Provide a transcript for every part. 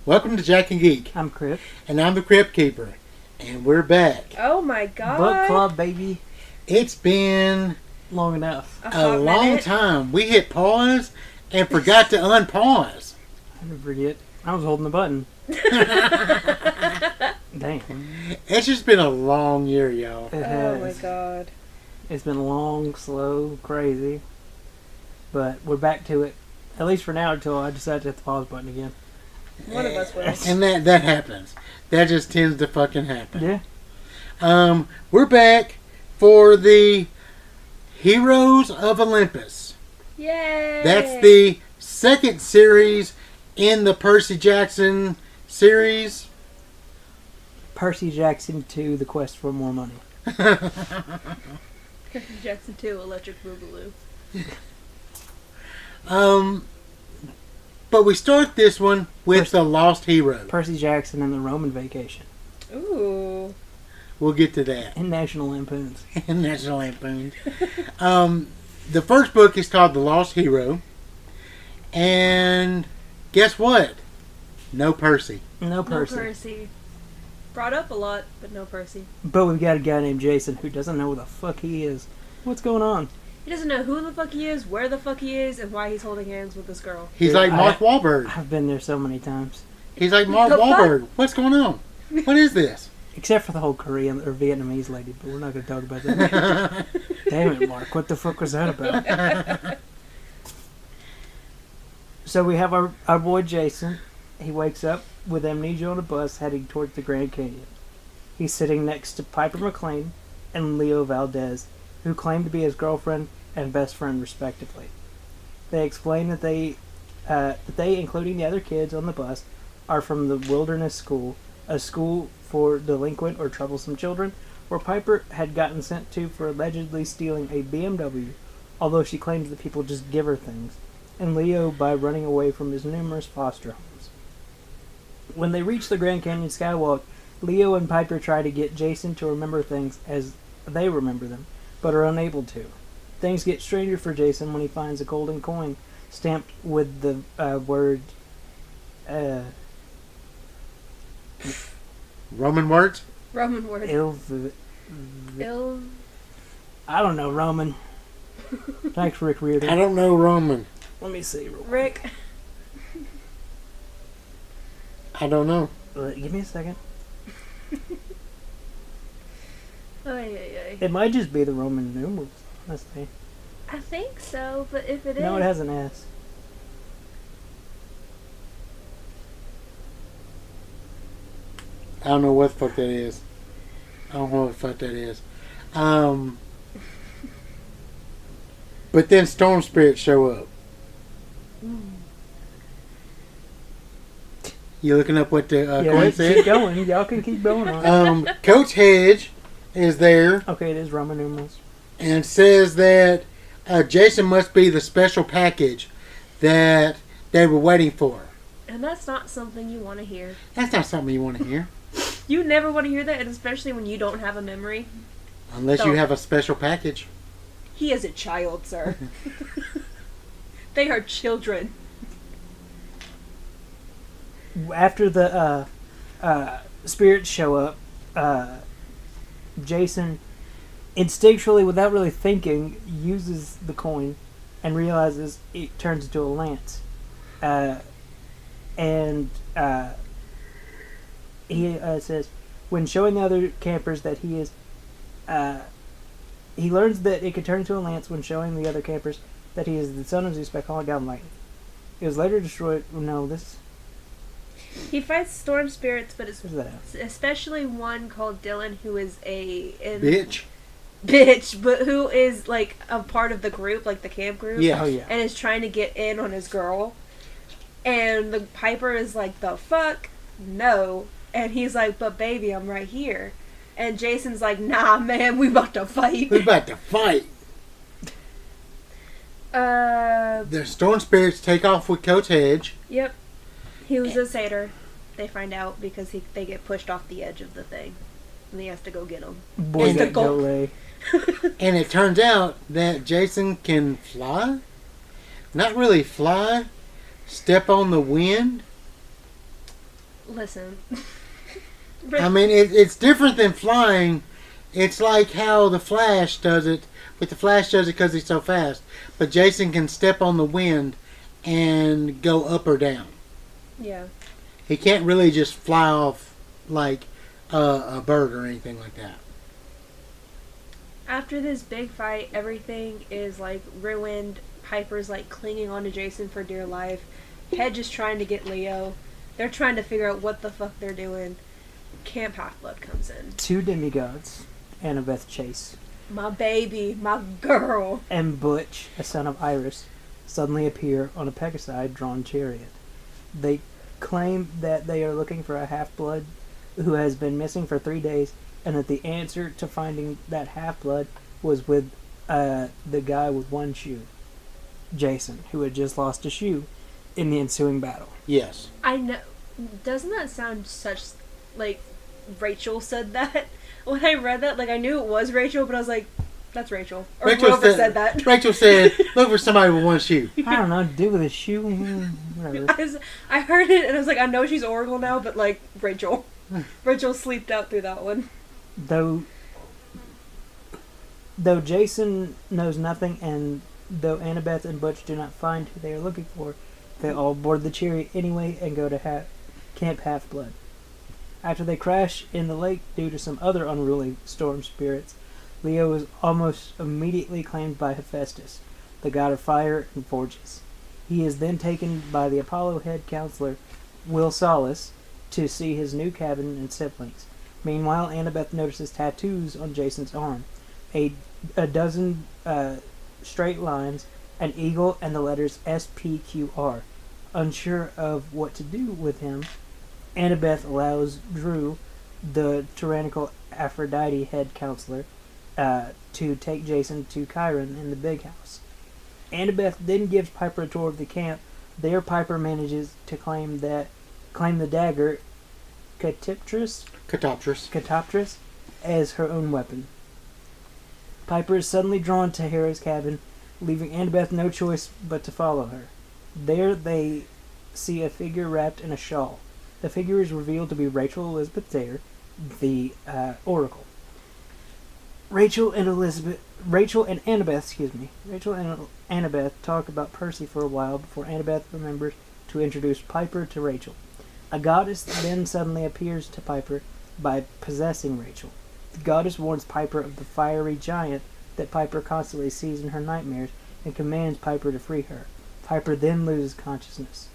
Welcome to Jack and Geek. I'm Crip. And I'm the Crypt Keeper. And we're back. Oh my god. Book club, baby. It's been long enough. a long time. We hit pause and forgot to unpause. I never forget. I was holding the button. Dang. It's just been a long year, y'all. It Oh has. my god. It's been long, slow, crazy. But we're back to it. At least for now until I decide to hit the pause button again. One of us will. And that happens. That just tends to fucking happen. Yeah. We're back for the Heroes of Olympus. Yay! That's the second series in the Percy Jackson series. Percy Jackson 2, The Quest for More Money. Percy Jackson 2, Electric Boogaloo. But we start this one with the Lost Hero. Percy Jackson and the Roman Vacation. Ooh. We'll get to that. And National Lampoons. National Lampoons. The first book is called The Lost Hero. And guess what? No Percy. No Percy. No Percy. Brought up a lot, but no Percy. But we've got a guy named Jason who doesn't know who the fuck he is. What's going on? He doesn't know who the fuck he is, where the fuck he is, and why he's holding hands with this girl. He's like Mark Wahlberg. I've been there so many times. He's like Mark Wahlberg. What's going on? What is this? Except for the whole Korean or Vietnamese lady, but we're not going to talk about that. Damn it, Mark. What the fuck was that about? So we have our boy Jason. He wakes up with amnesia on a bus heading towards the Grand Canyon. He's sitting next to Piper McLean and Leo Valdez, who claim to be his girlfriend and best friend respectively. They explain that they, including the other kids on the bus, are from the Wilderness School, a school for delinquent or troublesome children, where Piper had gotten sent to for allegedly stealing a BMW, although she claims that people just give her things, and Leo by running away from his numerous foster homes. When they reach the Grand Canyon Skywalk, Leo and Piper try to get Jason to remember things as they remember them, but are unable to. Things get stranger for Jason when he finds a golden coin stamped with the word... Roman words? Roman word. I don't know, Roman. Thanks, Rick Riordan. I don't know Roman. Let me see. Rick. I don't know. Give me a second. Ay. It might just be the Roman numerals, honestly. I think so, but if it is... No, it has an S. I don't know what the fuck that is. I don't know what the fuck that is. But then storm spirits show up. You looking up what the coin said? Keep going. Y'all can keep going on. Coach Hedge is there. Okay, it is Roman numerals. And says that Jason must be the special package that they were waiting for. And that's not something you want to hear. That's not something you want to hear. You never want to hear that, and especially when you don't have a memory. Unless you have a special package. He is a child, sir. They are children. After the spirits show up, Jason instinctually, without really thinking, uses the coin and realizes it turns into a lance. He says, when showing the other campers that he is... he learns that it can turn into a lance when showing the other campers that he is the son of Zeus by calling down lightning. It was later destroyed... No, this... He fights storm spirits, but it's Where's that? especially one called Dylan, who is Bitch, but who is like a part of the group, like the camp group. Yeah. Oh, yeah. And is trying to get in on his girl. And the Piper is like, the fuck? No. And he's like, but baby, I'm right here. And Jason's like, nah, man, we about to fight. we about to fight. Uh, The storm spirits take off with Coach Hedge. Yep. He was a satyr. They find out because they get pushed off the edge of the thing. And he has to go get them. Boy, It's the that goal. delay. And it turns out that Jason can fly. Not really fly. Step on the wind. Listen. I mean, it's different than flying. It's like how the Flash does it. But the Flash does it because he's so fast. But Jason can step on the wind and go up or down. Yeah. He can't really just fly off like a bird or anything like that. After this big fight, everything is like ruined. Piper's like clinging on to Jason for dear life. Hedge is trying to get Leo. They're trying to figure out what the fuck they're doing. Camp Half-Blood comes in. 2 demigods, Annabeth Chase My baby, my girl. and Butch, a son of Iris, suddenly appear on a Pegasi-drawn chariot. They claim that they are looking for a half-blood who has been missing for 3 days, and that the answer to finding that half-blood was with the guy with one shoe, Jason, who had just lost a shoe in the ensuing battle. Yes. I know. Doesn't that sound such like Rachel said that? When I read that, like I knew it was Rachel, but I was like, that's Rachel. Or whoever said that. Rachel said, look for somebody with one shoe. I don't know, do with a shoe, whatever. I heard it and I was like, I know she's Oracle now, but like Rachel. Rachel sleeped out through that one. Though Jason knows nothing, and though Annabeth and Butch do not find who they are looking for, they all board the chariot anyway and go to Camp Half-Blood. After they crash in the lake due to some other unruly storm spirits, Leo is almost immediately claimed by Hephaestus, the god of fire and forges. He is then taken by the Apollo head counselor, Will Solace, to see his new cabin and siblings. Meanwhile, Annabeth notices tattoos on Jason's arm. A dozen straight lines, an eagle, and the letters SPQR. Unsure of what to do with him, Annabeth allows Drew, the tyrannical Aphrodite head counselor, to take Jason to Chiron in the big house. Annabeth then gives Piper a tour of the camp. There, Piper manages to claim the dagger Catoptris as her own weapon. Piper is suddenly drawn to Hera's cabin, leaving Annabeth no choice but to follow her. There they see a figure wrapped in a shawl. The figure is revealed to be Rachel Elizabeth Dare, the Oracle. Rachel and Annabeth talk about Percy for a while before Annabeth remembers to introduce Piper to Rachel. A goddess then suddenly appears to Piper by possessing Rachel. The goddess warns Piper of the fiery giant that Piper constantly sees in her nightmares and commands Piper to free her. Piper then loses consciousness.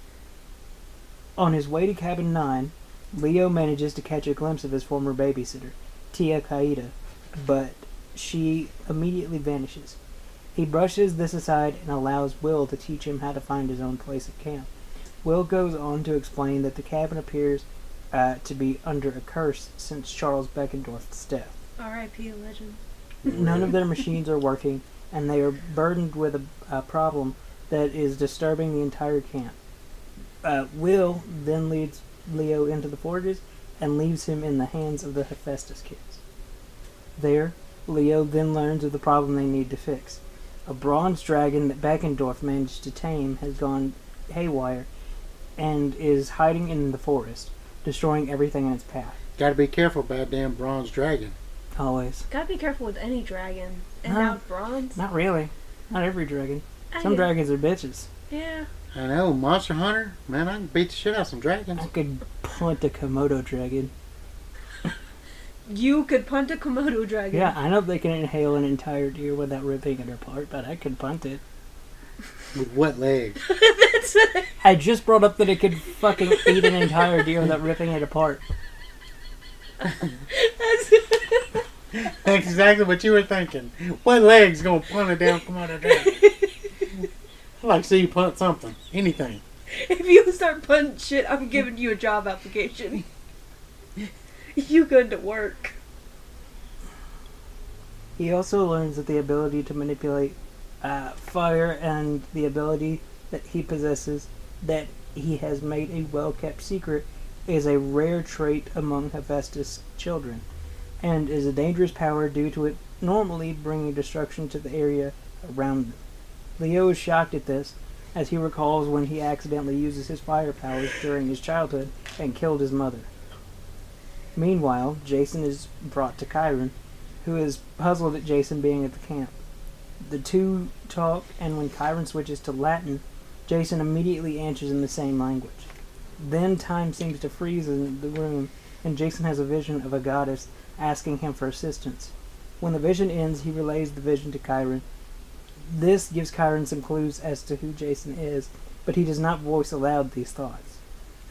On his way to Cabin 9, Leo manages to catch a glimpse of his former babysitter, Tia Kaida, but she immediately vanishes. He brushes this aside and allows Will to teach him how to find his own place at camp. Will goes on to explain that the cabin appears to be under a curse since Charles Beckendorf's death. R.I.P. a legend. None of their machines are working, and they are burdened with a problem that is disturbing the entire camp. Will then leads Leo into the forges and leaves him in the hands of the Hephaestus kids. There, Leo then learns of the problem they need to fix. A bronze dragon that Beckendorf managed to tame has gone haywire and is hiding in the forest, destroying everything in its path. Gotta be careful about damn bronze dragon. Always. Gotta be careful with any dragon. And now bronze? Not really. Not every dragon. Some dragons are bitches. Yeah. I know, Monster Hunter, man, I can beat the shit out of some dragons. I could punt a Komodo dragon. You could punt a Komodo dragon. Yeah, I know they can inhale an entire deer without ripping it apart, but I could punt it. With wet legs. That's it. I just brought up that it could fucking eat an entire deer without ripping it apart. That's exactly what you were thinking. Wet legs gonna punt a damn Komodo dragon. I'd like to see you punt something. Anything. If you start punting shit, I'm giving you a job application. You good to work. He also learns that the ability to manipulate fire and the ability that he possesses that he has made a well-kept secret is a rare trait among Hephaestus' children, and is a dangerous power due to it normally bringing destruction to the area around them. Leo is shocked at this, as he recalls when he accidentally uses his fire powers during his childhood and killed his mother. Meanwhile, Jason is brought to Chiron, who is puzzled at Jason being at the camp. The two talk, and when Chiron switches to Latin, Jason immediately answers in the same language. Then time seems to freeze in the room, and Jason has a vision of a goddess asking him for assistance. When the vision ends, he relays the vision to Chiron. This gives Chiron some clues as to who Jason is, but he does not voice aloud these thoughts.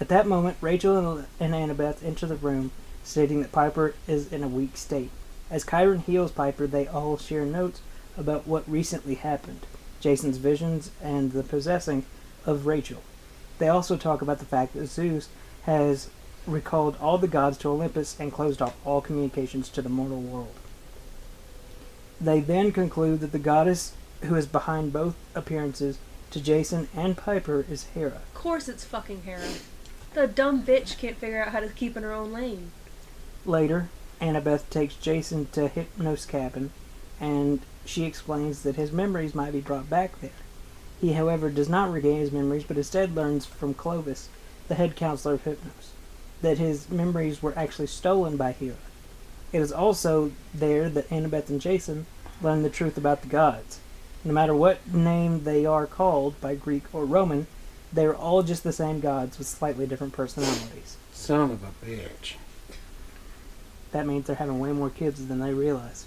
At that moment, Rachel and Annabeth enter the room, stating that Piper is in a weak state. As Chiron heals Piper, they all share notes about what recently happened, Jason's visions and the possessing of Rachel. They also talk about the fact that Zeus has recalled all the gods to Olympus and closed off all communications to the mortal world. They then conclude that the goddess who is behind both appearances to Jason and Piper is Hera. Of course it's fucking Hera. The dumb bitch can't figure out how to keep in her own lane. Later, Annabeth takes Jason to Hypnos' cabin, and she explains that his memories might be brought back there. He, however, does not regain his memories, but instead learns from Clovis, the head counselor of Hypnos, that his memories were actually stolen by Hera. It is also there that Annabeth and Jason learn the truth about the gods. No matter what name they are called, by Greek or Roman, they are all just the same gods with slightly different personalities. Son of a bitch. That means they're having way more kids than they realize.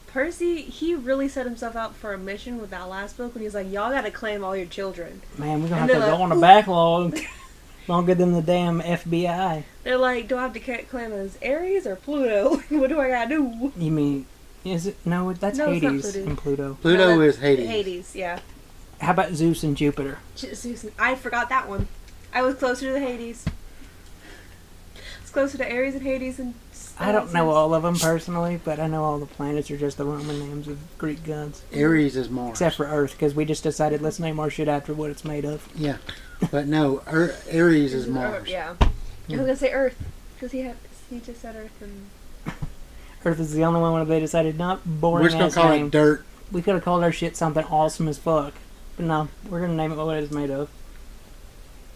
Percy, he really set himself out for a mission with that last book when he's like, y'all gotta claim all your children. Man, we're gonna have to go on a backlog longer than the damn FBI. They're like, do I have to claim as Aries or Pluto? What do I gotta do? You mean, is it? No, that's No, it's not Hades Pluto. and Pluto. Pluto No, is Hades. Hades, yeah. How about Zeus and Jupiter? Zeus. I forgot that one. I was closer to the Hades. It's closer to Aries and Hades and... I don't know all of them personally, but I know all the planets are just the Roman names of Greek gods. Aries is Mars. Except for Earth, because we just decided let's name our shit after what it's made of. Yeah. But no, Aries is Mars. Yeah. I was gonna say Earth, because he just said Earth and... Earth is the only one where they decided not boring We're just going to call it dirt. We could have called our shit something awesome as fuck. But no, we're going to name it what it is made of.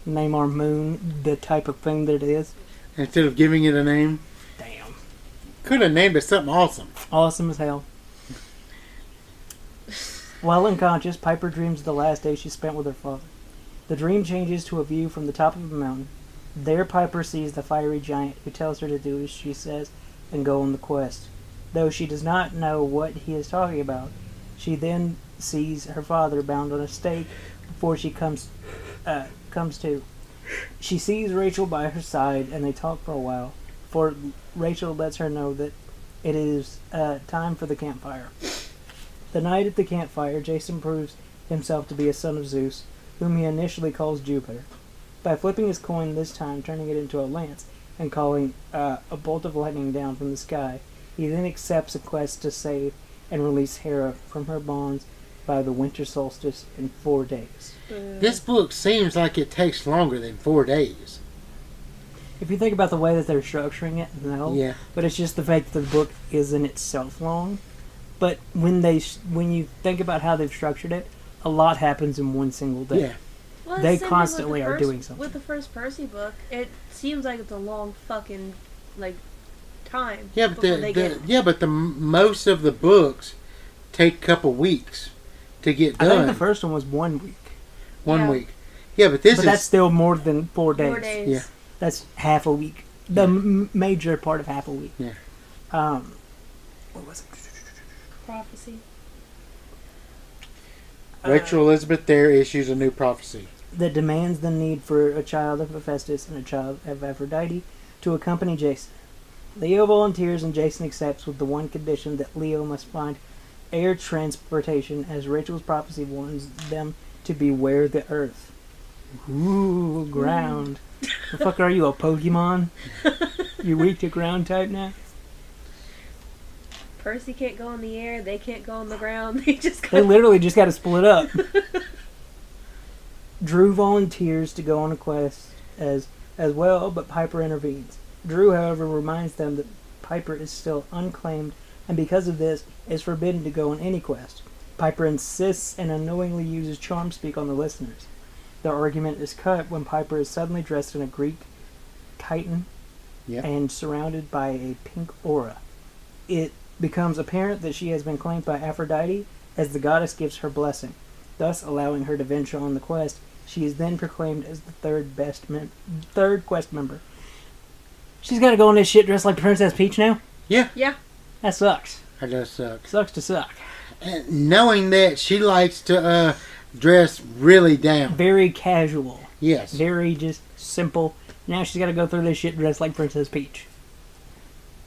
Name our moon the type of thing that it is. Instead of giving it a name. Damn. Could have named it something awesome. Awesome as hell. While unconscious, Piper dreams of the last day she spent with her father. The dream changes to a view from the top of a mountain. There Piper sees the fiery giant who tells her to do as she says and go on the quest. Though she does not know what he is talking about, she then sees her father bound on a stake before she comes to. She sees Rachel by her side and they talk for a while, for Rachel lets her know that it is time for the campfire. The night at the campfire, Jason proves himself to be a son of Zeus, whom he initially calls Jupiter. By flipping his coin this time, turning it into a lance, and calling a bolt of lightning down from the sky, he then accepts a quest to save and release Hera from her bonds by the winter solstice in 4 days. This book seems like it takes longer than 4 days. If you think about the way that they're structuring it, no. Yeah. But it's just the fact that the book isn't itself long. But when you think about how they've structured it, a lot happens in one single day. Yeah. Well, They it's the same thing constantly with the are first- doing something. With the first Percy book, it seems like it's a long fucking, time. Yeah, but before they get... most of the books take a couple weeks to get done. I think the first one was 1 week. 1 Yeah. week. Yeah, but this But is... that's still more than 4 days. 4 days. Yeah. That's half a week. The major part of half a week. Yeah. What was it? Prophecy. Rachel Elizabeth there issues a new prophecy. That demands the need for a child of Hephaestus and a child of Aphrodite to accompany Jason. Leo volunteers and Jason accepts with the one condition that Leo must find air transportation, as Rachel's prophecy warns them to beware the earth. Ooh, ground. The fuck are you, a Pokemon? You weak to ground type now? Percy can't go in the air, they can't go on the ground, they They literally just got to split up. Drew volunteers to go on a quest as well, but Piper intervenes. Drew, however, reminds them that Piper is still unclaimed, and because of this, is forbidden to go on any quest. Piper insists and unknowingly uses charm speak on the listeners. Their argument is cut when Piper is suddenly dressed in a Greek chiton and surrounded by a pink aura. It becomes apparent that she has been claimed by Aphrodite as the goddess gives her blessing, thus allowing her to venture on the quest. She is then proclaimed as the third quest member. She's got to go on this shit dressed like Princess Peach now? Yeah. Yeah. That sucks. That does suck. Sucks to suck. And knowing that she likes to dress really down. Very casual. Yes. Very just simple. Now she's got to go through this shit dressed like Princess Peach.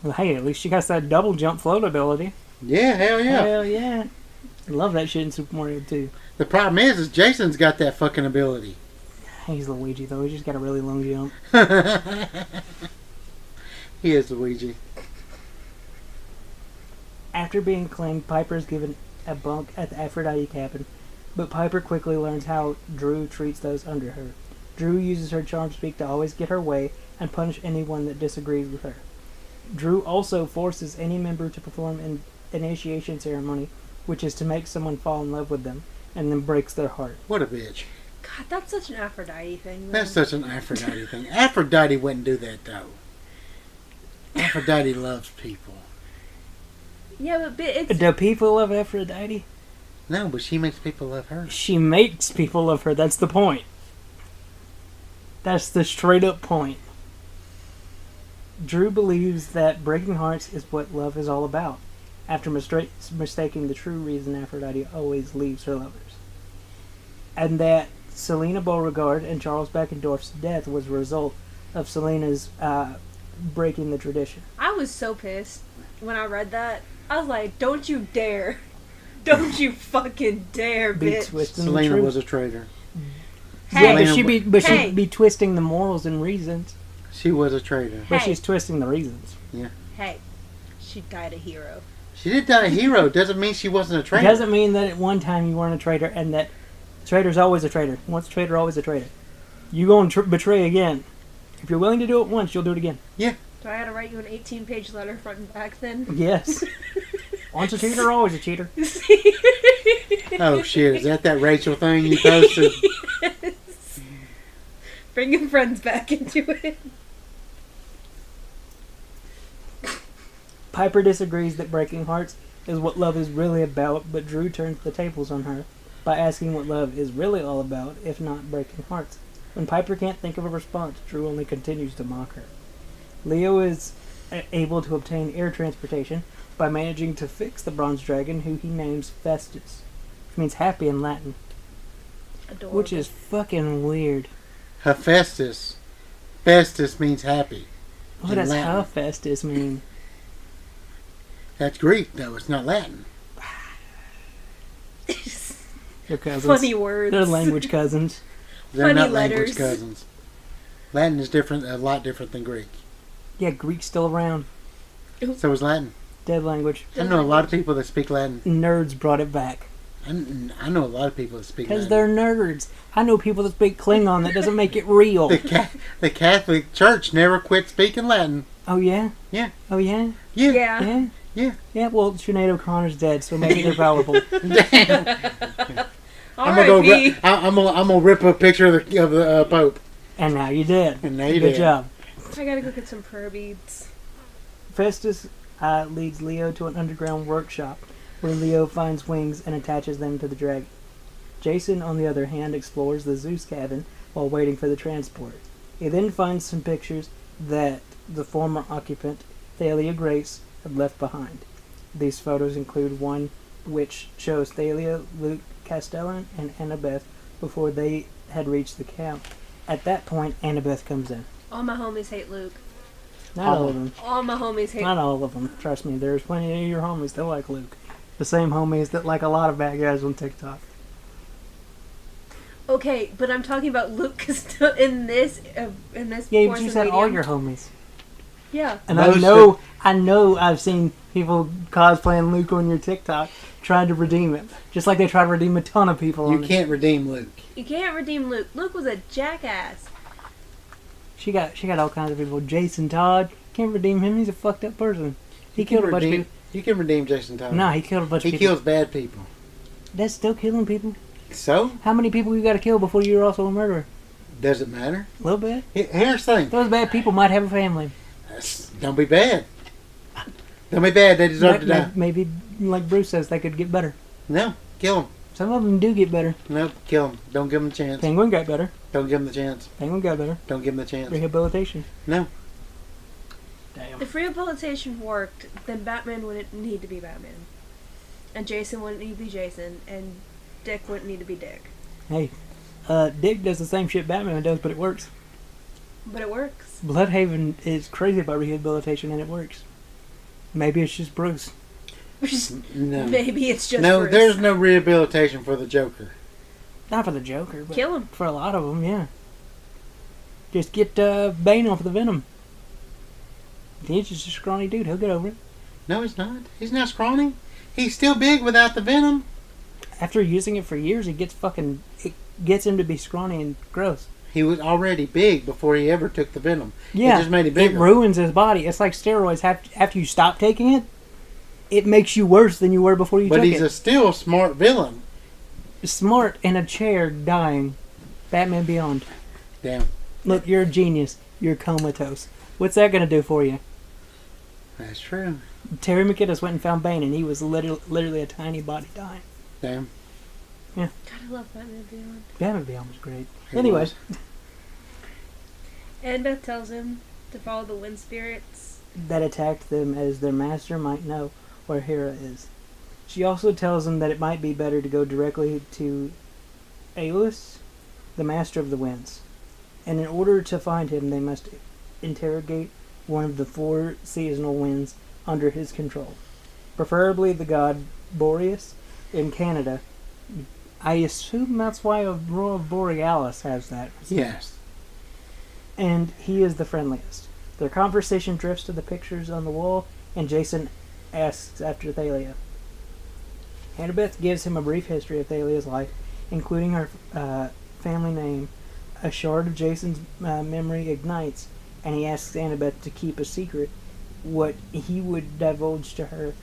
Well, hey, at least she got that double jump float ability. Yeah, hell yeah. Hell yeah. I love that shit in Super Mario 2. The problem is Jason's got that fucking ability. He's Luigi, though. He's just got a really long jump. He is Luigi. After being claimed, Piper is given a bunk at the Aphrodite cabin, but Piper quickly learns how Drew treats those under her. Drew uses her charm speak to always get her way and punish anyone that disagrees with her. Drew also forces any member to perform an initiation ceremony, which is to make someone fall in love with them, and then breaks their heart. What a bitch. God, that's such an Aphrodite thing. That's such an Aphrodite thing. Aphrodite wouldn't do that, though. Aphrodite loves people. Yeah, but it's... Do people love Aphrodite? No, but she makes people love her. She makes people love her. That's the point. That's the straight up point. Drew believes that breaking hearts is what love is all about, after mistaking the true reason Aphrodite always leaves her lovers. And that Selena Beauregard and Charles Beckendorf's death was a result of Selena's breaking the tradition. I was so pissed when I read that. I was like, don't you dare. Don't you fucking dare, bitch. Selena was a traitor. Hey, yeah, she'd be twisting the morals and reasons. She was a traitor. But she's twisting the reasons. Yeah. Hey, she died a hero. She did die a hero. Doesn't mean she wasn't a traitor. Doesn't mean that at one time you weren't a traitor, and that a traitor's always a traitor. Once a traitor, always a traitor. You go and betray again. If you're willing to do it once, you'll do it again. Yeah. Do I have to write you an 18-page letter front and back then? Yes. Once a cheater, always a cheater. Oh shit, is that Rachel thing you posted? Yes. Bringing friends back into it. Piper disagrees that breaking hearts is what love is really about, but Drew turns the tables on her by asking what love is really all about, if not breaking hearts. When Piper can't think of a response, Drew only continues to mock her. Leo is able to obtain air transportation by managing to fix the bronze dragon, who he names Festus, which means happy in Latin. Adorable. Which is fucking weird. Hephaestus. Festus means happy. What does Hephaestus mean? That's Greek, though. It's not Latin. They're cousins. Funny words. They're language cousins. They're Funny not letters. language cousins. Latin is different, a lot different than Greek. Yeah, Greek's still around. So is Latin. Dead language. I know a lot of people that speak Latin. Nerds brought it back. I know a lot of people that speak Latin. Because they're nerds. I know people that speak Klingon. That doesn't make it real. The Catholic Church never quit speaking Latin. Oh, yeah? Yeah. Oh, yeah? Yeah. Yeah? Yeah. Yeah, well, Sinead O'Connor's dead, so maybe they're powerful. Damn. I'm gonna rip a picture of the Pope. And now you did. And now you Good did. job. I gotta go get some prayer beads. Festus leads Leo to an underground workshop where Leo finds wings and attaches them to the dragon. Jason, on the other hand, explores the Zeus cabin while waiting for the transport. He then finds some pictures that the former occupant, Thalia Grace, had left behind. These photos include one which shows Thalia, Luke, Castellan, and Annabeth before they had reached the camp. At that point, Annabeth comes in. All my homies hate Luke. Not all of them. All my homies hate Not all of them. Trust me, there's plenty of your homies that like Luke. The same homies that like a lot of bad guys on TikTok. Okay, but I'm talking about Luke in this Yeah, but portion you said medium. all your homies. Yeah. And Most I know I've seen people cosplaying Luke on your TikTok trying to redeem him. Just like they try to redeem a ton of people You on it. can't redeem Luke. You can't redeem Luke. Luke was a jackass. She got all kinds of people. Jason Todd, can't redeem him. He's a fucked up person. He killed a bunch of people. You can redeem Jason Todd. No, he killed a bunch of He people. kills bad people. That's still killing people. So? How many people you got to kill before you're also a murderer? Does it matter? A little bit. Here's the thing. Those bad people might have a family. Don't be bad. Don't be bad. They deserve to die. Maybe, like Bruce says, they could get better. No, kill them. Some of them do get better. No, kill them. Don't give them a chance. Penguin got better. Don't give them the chance. Penguin got better. Don't give them the chance. Rehabilitation. No. Damn. If rehabilitation worked, then Batman wouldn't need to be Batman. And Jason wouldn't need to be Jason. And Dick wouldn't need to be Dick. Hey, Dick does the same shit Batman does, but it works. But it works. Bloodhaven is crazy about rehabilitation, and it works. Maybe it's just Bruce. No. Maybe it's just No, Bruce. there's no rehabilitation for the Joker. Not for the Joker, but Kill him. for a lot of them, yeah. Just get Bane off the Venom. He's just a scrawny dude. He'll get over it. No, he's not. He's not scrawny. He's still big without the Venom. After using it for years, it gets him to be scrawny and gross. He was already big before he ever took the Venom. Yeah, It just made him it bigger. ruins his body. It's like steroids. After you stop taking it, it makes you worse than you were before you But took he's it. a still smart villain. Smart in a chair, dying. Batman Beyond. Damn. Look, you're a genius. You're comatose. What's that going to do for you? That's true. Terry McGinnis went and found Bane, and he was literally a tiny body dying. Damn. God, I love Batman Beyond. Batman Beyond was great. He Anyways, was. Annabeth tells him to follow the wind spirits. that attacked them as their master might know where Hera is. She also tells him that it might be better to go directly to Aelus, the master of the winds. And in order to find him, they must interrogate one of the 4 seasonal winds under his control. Preferably the god Boreas in Canada. I assume that's why Aurora Borealis has that. Yes. And he is the friendliest. Their conversation drifts to the pictures on the wall, and Jason asks after Thalia. Annabeth gives him a brief history of Thalia's life, including her family name. A shard of Jason's memory ignites, and he asks Annabeth to keep a secret what he would divulge to her.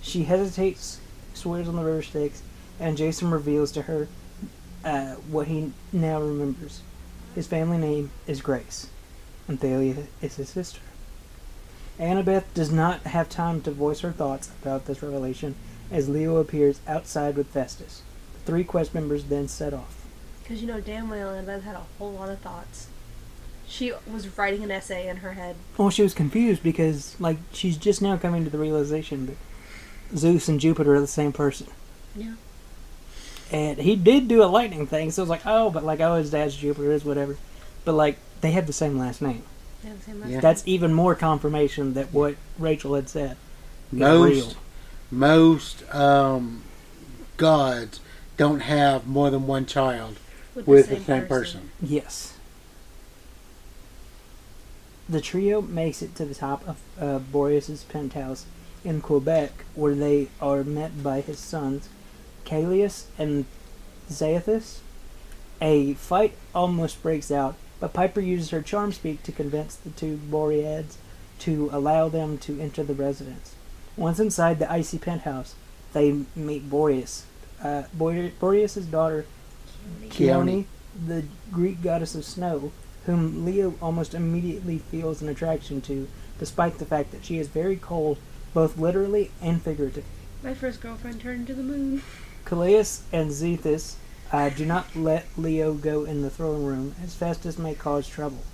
She hesitates, swears on the river Styx, and Jason reveals to her what he now remembers. His family name is Grace, and Thalia is his sister. Annabeth does not have time to voice her thoughts about this revelation, as Leo appears outside with Festus. The 3 quest members then set off. Because you know damn well Annabeth had a whole lot of thoughts. She was writing an essay in her head. Well, she was confused because, she's just now coming to the realization that Zeus and Jupiter are the same person. Yeah. And he did do a lightning thing, so it was his dad's Jupiter is whatever. But, they have the same last name. They have the same last Yeah. name. That's even more confirmation that what Rachel had said is real. Most gods don't have more than one child with the same person. Yes. The trio makes it to the top of Boreas's penthouse in Quebec, where they are met by his sons, Callias and Zaethus. A fight almost breaks out, but Piper uses her charm speak to convince the 2 Boreads to allow them to enter the residence. Once inside the icy penthouse, they meet Boreas. Boreas's daughter, Chione, the Greek goddess of snow, whom Leo almost immediately feels an attraction to, despite the fact that she is very cold, both literally and figuratively. My first girlfriend turned into the moon. Callias and Zethus do not let Leo go in the throne room, as Festus may cause trouble.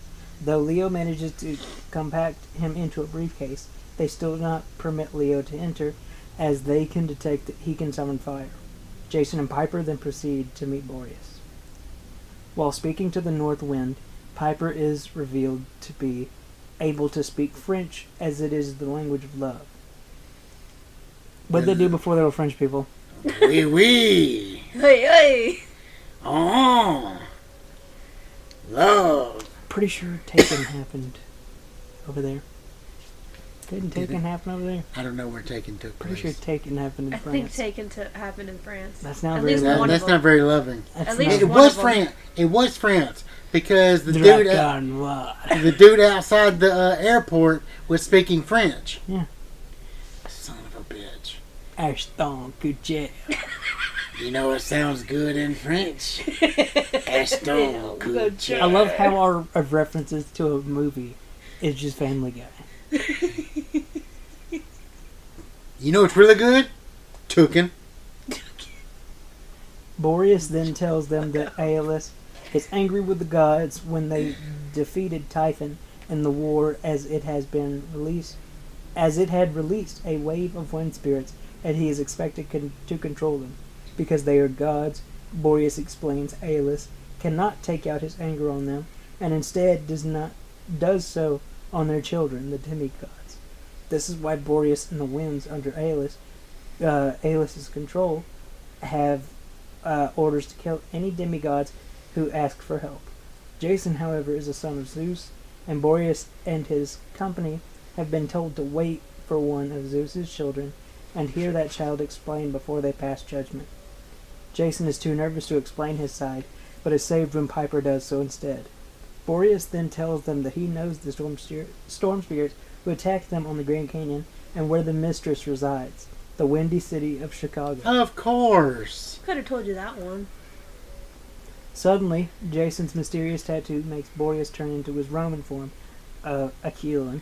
Though Leo manages to compact him into a briefcase, they still do not permit Leo to enter, as they can detect that he can summon fire. Jason and Piper then proceed to meet Boreas. While speaking to the North Wind, Piper is revealed to be able to speak French, as it is the language of love. What did they do before they were French people? Oui, oui. Hey, hey! Oh. Love. Pretty sure Taken happened over there. Didn't Did Taken it? happen over there? I don't know where Taken took Pretty place. sure Taken happened in I France. think Taken happened in France. That's not At very least loving. one That's of not them. very loving. That's At least It one was of them. France. It was France because the Dragon the dude outside the airport was speaking French. Yeah. Son of a bitch. Ashton Kutcher. You know what sounds good in French? Eston Good I love how our references to a movie is just Family Guy. You know what's really good? Toucan. Boreas then tells them that Aeolus is angry with the gods when they defeated Typhon in the war, as it had released a wave of wind spirits, and he is expected to control them. Because they are gods, Boreas explains Aeolus cannot take out his anger on them, and instead does so on their children, the demigods. This is why Boreas and the winds under Aeolus's control have orders to kill any demigods who ask for help. Jason, however, is a son of Zeus, and Boreas and his company have been told to wait for one of Zeus's children and hear that child explain before they pass judgment. Jason is too nervous to explain his side, but is saved when Piper does so instead. Boreas then tells them that he knows the storm spirits who attacked them on the Grand Canyon and where the mistress resides, the windy city of Chicago. Of course. Could have told you that one. Suddenly, Jason's mysterious tattoo makes Boreas turn into his Roman form, Achelan.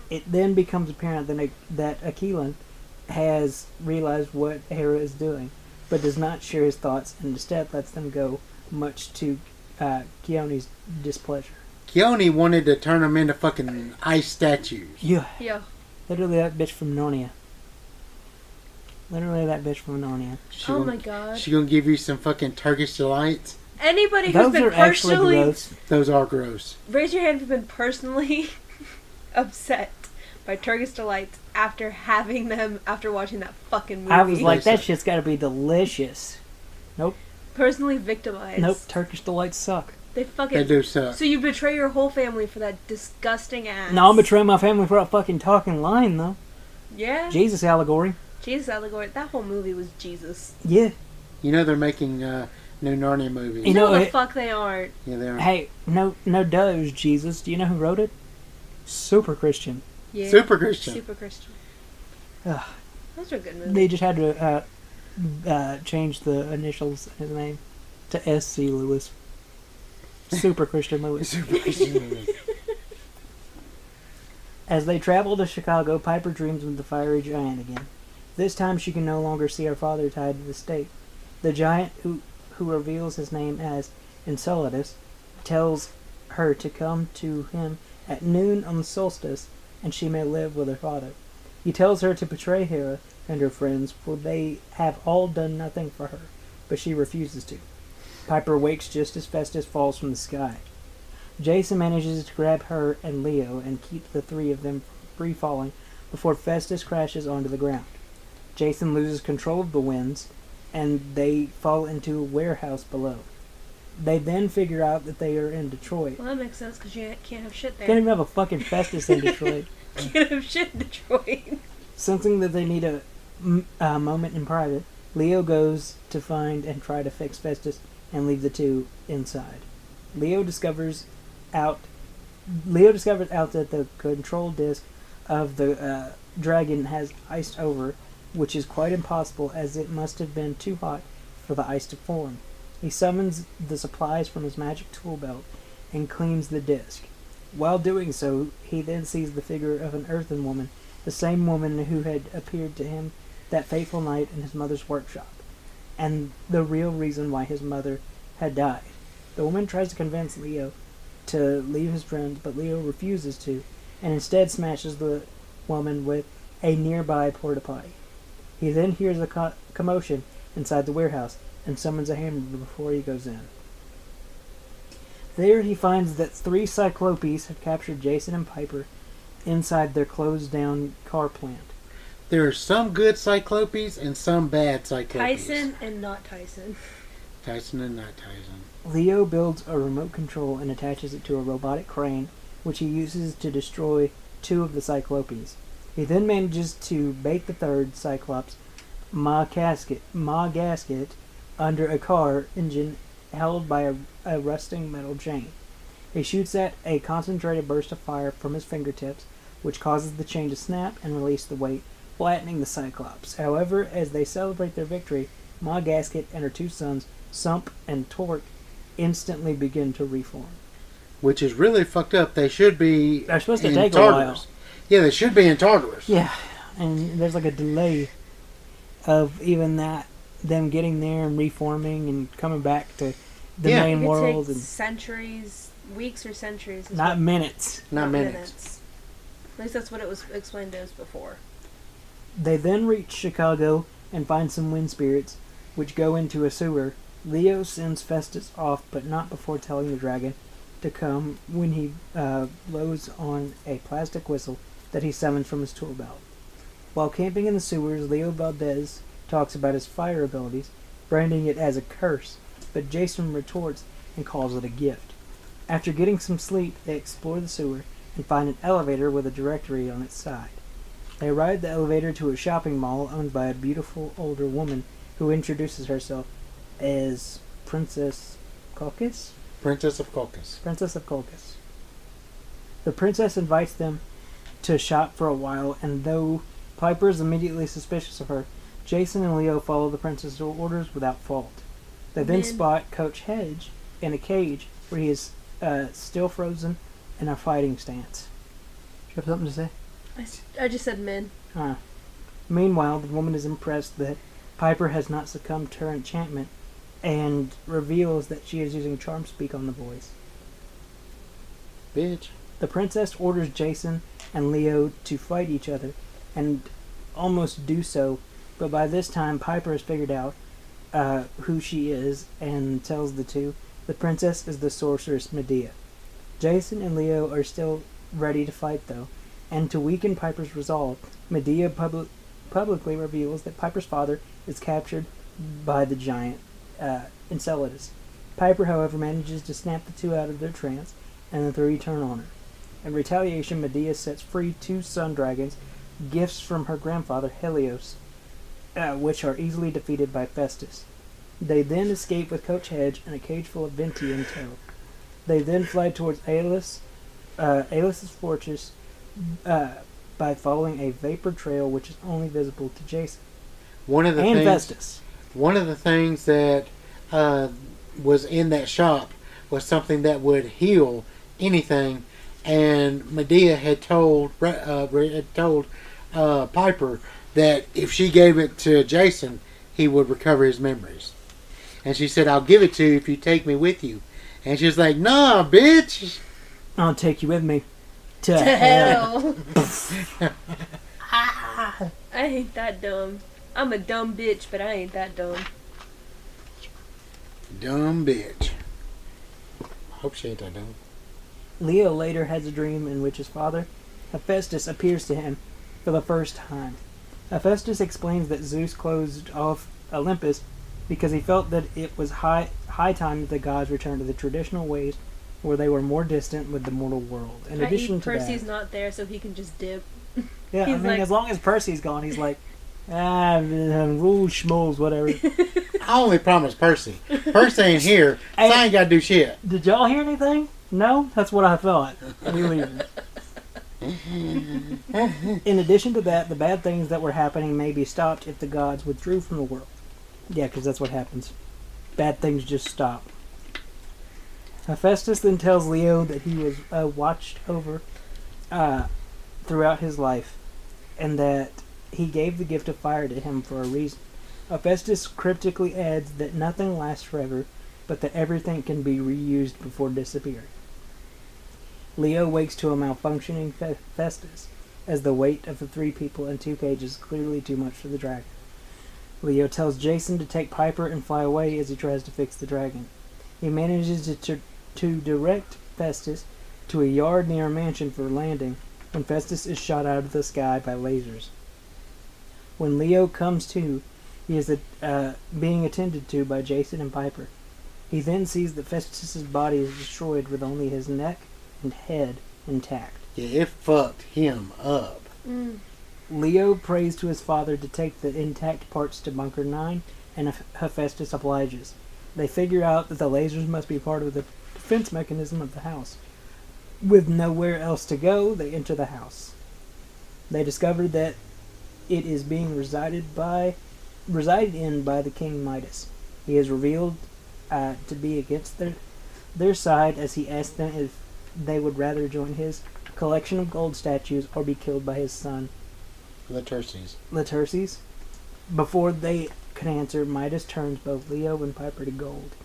It then becomes apparent that Achelan has realized what Hera is doing, but does not share his thoughts and instead lets them go, much to Keone's displeasure. Keone wanted to turn them into fucking ice statues. Yeah. Yeah. Literally that bitch from Narnia. Oh my god. She gonna give you some fucking Turkish delights? Anybody who's Those been are actually personally gross. Those are gross. raise your hand if you've been personally upset by Turkish delights after having them after watching that fucking movie. I was like, that shit's gotta be delicious. Nope. Personally victimized. Nope. Turkish delights suck. They fucking. They do suck. So you betray your whole family for that disgusting ass. No, I'm betraying my family for a fucking talking line, though. Yeah. Jesus allegory. Jesus allegory. That whole movie was Jesus. Yeah. You know they're making new Narnia movies. You know the it- fuck they aren't. Yeah, they are. Hey, no, duh, it was Jesus. Do you know who wrote it? Super Christian. Yeah. Super Christian. Super Christian. Ugh. Those are good movies. They just had to change the initials in his name to S.C. Lewis. Super Christian Lewis. Super Christian movies. As they travel to Chicago, Piper dreams of the fiery giant again. This time she can no longer see her father tied to the stake. The giant, who reveals his name as Enceladus, tells her to come to him at noon on the solstice, and she may live with her father. He tells her to betray Hera and her friends, for they have all done nothing for her, but she refuses to. Piper wakes just as Festus falls from the sky. Jason manages to grab her and Leo and keep the three of them free falling before Festus crashes onto the ground. Jason loses control of the winds, and they fall into a warehouse below. They then figure out that they are in Detroit. Well, that makes sense because you can't have shit there. Can't even have a fucking Festus in Detroit. Can't have shit in Detroit. Sensing that they need a moment in private, Leo goes to find and try to fix Festus and leave the two inside. Leo discovers out that the control disk of the dragon has iced over, which is quite impossible as it must have been too hot for the ice to form. He summons the supplies from his magic tool belt and cleans the disc. While doing so, he then sees the figure of an earthen woman, the same woman who had appeared to him that fateful night in his mother's workshop, and the real reason why his mother had died. The woman tries to convince Leo to leave his friends, but Leo refuses to, and instead smashes the woman with a nearby porta potty. He then hears a commotion inside the warehouse and summons a hammer before he goes in. There he finds that 3 Cyclopes have captured Jason and Piper inside their closed-down car plant. There are some good Cyclopes and some bad Cyclopes. Tyson and not Tyson. Tyson and not Tyson. Leo builds a remote control and attaches it to a robotic crane, which he uses to destroy 2 of the Cyclopes. He then manages to bait the third Cyclops, Ma Gasket, under a car engine held by a rusting metal chain. He shoots at a concentrated burst of fire from his fingertips, which causes the chain to snap and release the weight, flattening the Cyclops. However, as they celebrate their victory, Ma Gasket and her two sons, Sump and Torque, instantly begin to reform. Which is really fucked up. They should be They're supposed to in take Tartarus. a while. Yeah, they should be in Tartarus. Yeah, and there's like a delay of even that, them getting there and reforming and coming back to the Yeah. main It world. takes And centuries, weeks or centuries. is not what- minutes. Not minutes. At least that's what it was explained to us before. They then reach Chicago and find some wind spirits, which go into a sewer. Leo sends Festus off, but not before telling the dragon to come when he blows on a plastic whistle that he summons from his tool belt. While camping in the sewers, Leo Valdez talks about his fire abilities, branding it as a curse, but Jason retorts and calls it a gift. After getting some sleep, they explore the sewer and find an elevator with a directory on its side. They ride the elevator to a shopping mall owned by a beautiful older woman who introduces herself as Princess Caucus? Princess of Caucus. Princess of Colchis. The princess invites them to shop for a while, and though Piper is immediately suspicious of her, Jason and Leo follow the princess's orders without fault. They then Men. spot Coach Hedge in a cage where he is still frozen in a fighting stance. Do you have something to say? I just said men. Meanwhile, the woman is impressed that Piper has not succumbed to her enchantment and reveals that she is using charm speak on the boys. Bitch. The princess orders Jason and Leo to fight each other, and almost do so, but by this time Piper has figured out who she is and tells the two the princess is the sorceress Medea. Jason and Leo are still ready to fight though, and to weaken Piper's resolve, Medea publicly reveals that Piper's father is captured by the giant Enceladus. Piper, however, manages to snap the two out of their trance, and the three turn on her. In retaliation, Medea sets free two sun dragons, gifts from her grandfather Helios, which are easily defeated by Festus. They then escape with Coach Hedge and a cage full of Venti in tow. They then fly towards Aelus's fortress by following a vapor trail which is only visible to Jason One of the and things. Festus. One of the things that was in that shop was something that would heal anything, and Medea had told Piper that if she gave it to Jason, he would recover his memories. And she said, "I'll give it to you if you take me with you." And she was like, "Nah, bitch." I'll take you with me to To hell. hell. I ain't that dumb. I'm a dumb bitch, but I ain't that dumb. Dumb bitch. Hope she ain't that dumb. Leo later has a dream in which his father, Hephaestus, appears to him for the first time. Hephaestus explains that Zeus closed off Olympus because he felt that it was high time that the gods returned to the traditional ways where they were more distant with the mortal world. In addition to Percy's that, not there, so he can just dip. yeah, I he's mean, like- as long as Percy's gone, he's like, rules, schmoles, whatever. I only promised Percy. Percy ain't here, so I ain't got to do shit. Did y'all hear anything? No? That's what I thought. We leaving. In addition to that, the bad things that were happening may be stopped if the gods withdrew from the world. Yeah, because that's what happens. Bad things just stop. Hephaestus then tells Leo that he was watched over throughout his life, and that he gave the gift of fire to him for a reason. Hephaestus cryptically adds that nothing lasts forever, but that everything can be reused before disappearing. Leo wakes to a malfunctioning Festus, as the weight of the three people in two cages is clearly too much for the dragon. Leo tells Jason to take Piper and fly away as he tries to fix the dragon. He manages to direct Festus to a yard near a mansion for landing, when Festus is shot out of the sky by lasers. When Leo comes to, he is being attended to by Jason and Piper. He then sees that Festus's body is destroyed with only his neck and head intact. Yeah, it fucked him up. Leo prays to his father to take the intact parts to Bunker 9, and Hephaestus obliges. They figure out that the lasers must be part of the defense mechanism of the house. With nowhere else to go, they enter the house. They discover that it is being resided by resided in by the King Midas. He is revealed to be against their side as he asks them if they would rather join his collection of gold statues or be killed by his son Laertes. Before they can answer, Midas turns both Leo and Piper to gold.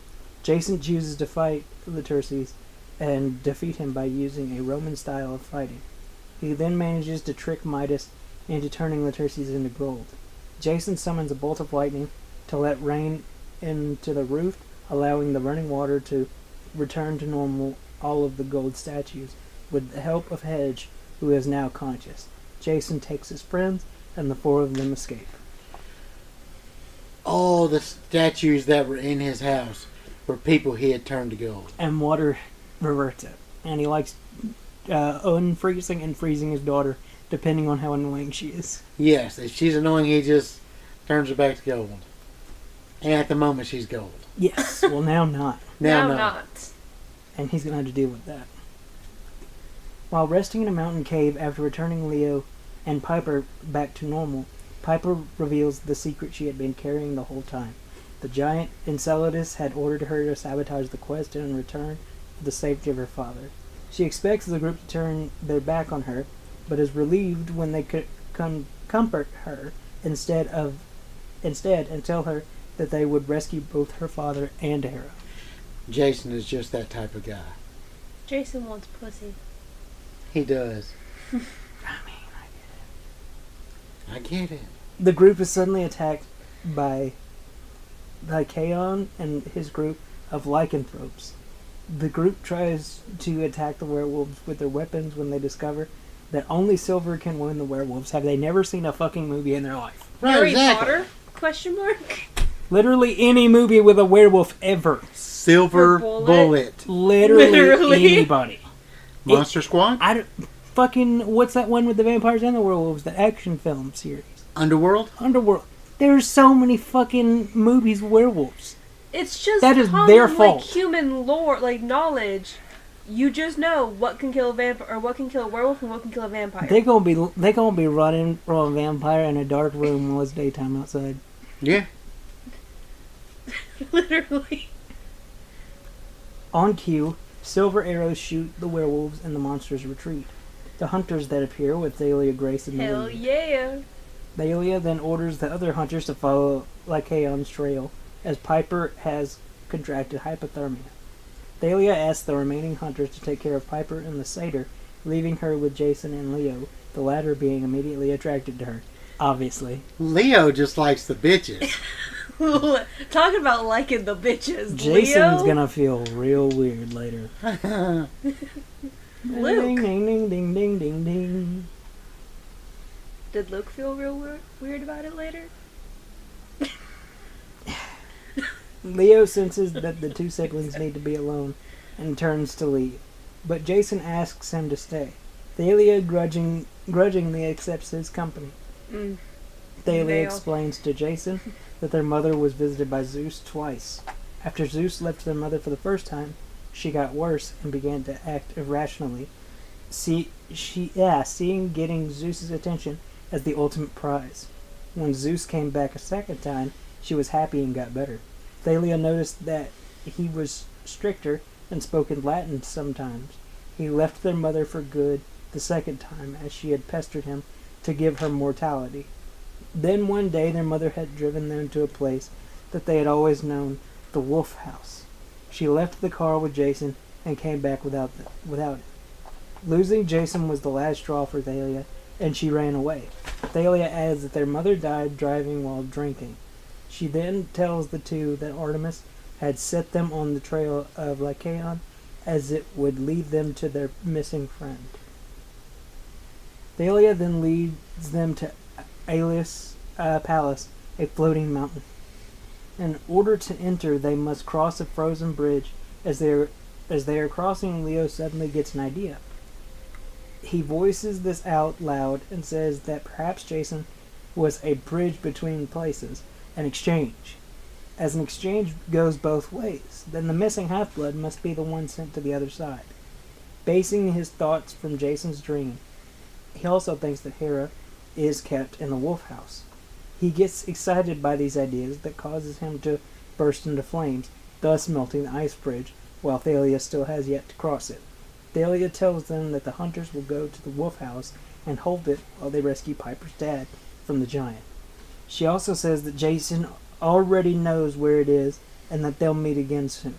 Jason chooses to fight Laertes and defeat him by using a Roman style of fighting. He then manages to trick Midas into turning Laertes into gold. Jason summons a bolt of lightning to let rain into the roof, allowing the running water to return to normal all of the gold statues, with the help of Hedge, who is now conscious. Jason takes his friends, and the four of them escape. All the statues that were in his house were people he had turned to gold. And water reverts it. And he likes unfreezing and freezing his daughter, depending on how annoying she is. Yes, if she's annoying, he just turns her back to gold. And at the moment, she's gold. Yes, well now not. Now not. And he's going to have to deal with that. While resting in a mountain cave after returning Leo and Piper back to normal, Piper reveals the secret she had been carrying the whole time. The giant Enceladus had ordered her to sabotage the quest and in return for the safety of her father. She expects the group to turn their back on her, but is relieved when they comfort her instead and tell her that they would rescue both her father and Hera. Jason is just that type of guy. Jason wants pussy. He does. I get it. The group is suddenly attacked by Lycaon and his group of lycanthropes. The group tries to attack the werewolves with their weapons when they discover that only Silver can win the werewolves. Have they never seen a fucking movie in their life? Right, Harry exactly. Potter? Question mark? Literally any movie with a werewolf ever. Silver Bullet. Literally anybody. Monster Squad? What's that one with the vampires and the werewolves? The action film series. Underworld? There's so many fucking movies with werewolves. It's just that is common, their fault. Human lore, knowledge. You just know what can kill a vampire, or what can kill a werewolf, and what can kill a vampire. They gonna be running from a vampire in a dark room while it's daytime outside. Yeah. Literally. On cue, silver arrows shoot the werewolves and the monsters retreat. The hunters that appear with Thalia, Grace, and Hell Melinda. yeah. Thalia then orders the other hunters to follow Lycaon's trail, as Piper has contracted hypothermia. Thalia asks the remaining hunters to take care of Piper and the satyr, leaving her with Jason and Leo, the latter being immediately attracted to her. Obviously. Leo just likes the bitches. Talking about liking the bitches. Jason's Leo? gonna feel real weird later. Luke. Ding, ding, ding, ding, ding, ding, ding. Did Luke feel real weird about it later? Leo senses that the two siblings need to be alone and turns to leave, but Jason asks him to stay. Thalia grudgingly accepts his company. Thalia explains to Jason that their mother was visited by Zeus twice. After Zeus left their mother for the first time, she got worse and began to act irrationally, seeing getting Zeus's attention as the ultimate prize. When Zeus came back a second time, she was happy and got better. Thalia noticed that he was stricter and spoke in Latin sometimes. He left their mother for good the second time, as she had pestered him to give her mortality. Then one day their mother had driven them to a place that they had always known, the Wolf House. She left the car with Jason and came back without it. Losing Jason was the last straw for Thalia, and she ran away. Thalia adds that their mother died driving while drinking. She then tells the two that Artemis had set them on the trail of Lycaon, as it would lead them to their missing friend. Thalia then leads them to Aeolus Palace, a floating mountain. In order to enter, they must cross a frozen bridge. As they are crossing, Leo suddenly gets an idea. He voices this out loud and says that perhaps Jason was a bridge between places, an exchange. As an exchange goes both ways, then the missing half-blood must be the one sent to the other side. Basing his thoughts from Jason's dream, he also thinks that Hera is kept in the Wolf House. He gets excited by these ideas that causes him to burst into flames, thus melting the ice bridge, while Thalia still has yet to cross it. Thalia tells them that the hunters will go to the wolf house and hold it while they rescue Piper's dad from the giant. She also says that Jason already knows where it is and that they'll meet again soon.